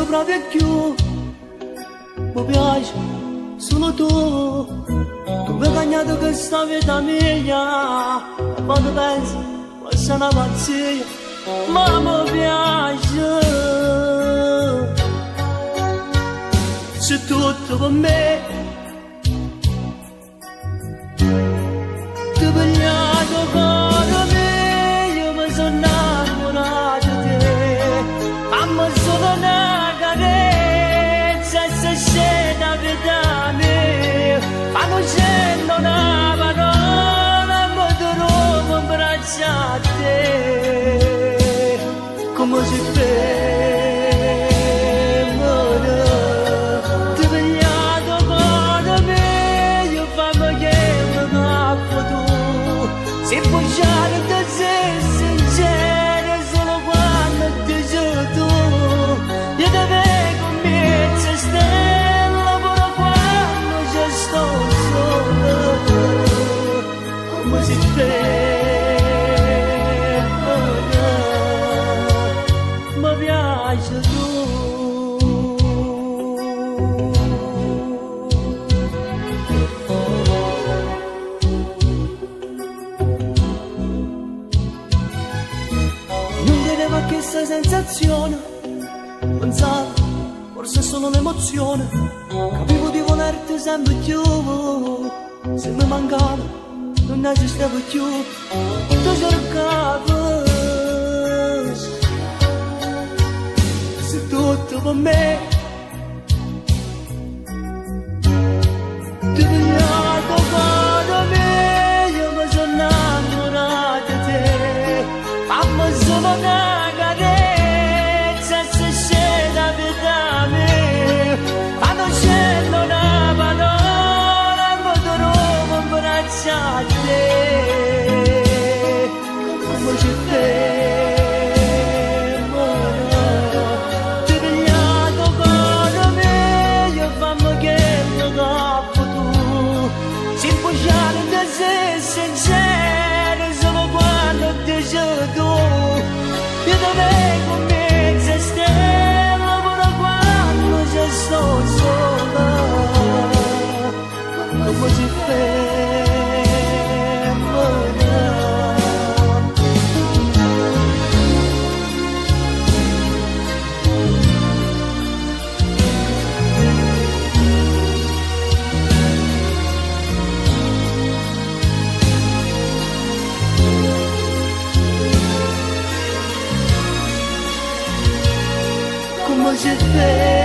sopra più, mi piace solo tu. Tu mi hai cagnato questa vita mia, quando penso questa è una pazzia, ma mi piace. C'è tutto per me, ti pigliato con me, io mi sono innamorato di te, fammi solo una carezza e se scende a vita mia, fammi scendere una parola, mi trovo in braccia a te, come si fa. Se puoi da sé sincero solo quando ti sei tu, io te vedo con mezza stella pure quando ci sto solo, come si ferma, mi piace tu. Questa sensazione, pensavo, forse è solo un'emozione, capivo di volerti sempre più, se mi mancava non esisteva più, ti cercavo, sei tutto per me, ti pigliato con me, io mi sono innamorato di te, fammi solo una a te, come ci fermo, ti pigliato con me, io fammi che mi capo tu, si può da sé sincero solo quando ti sei tu, io te vedo con mezza stella pure quando ci sto sola, come ci fermo. Como je fais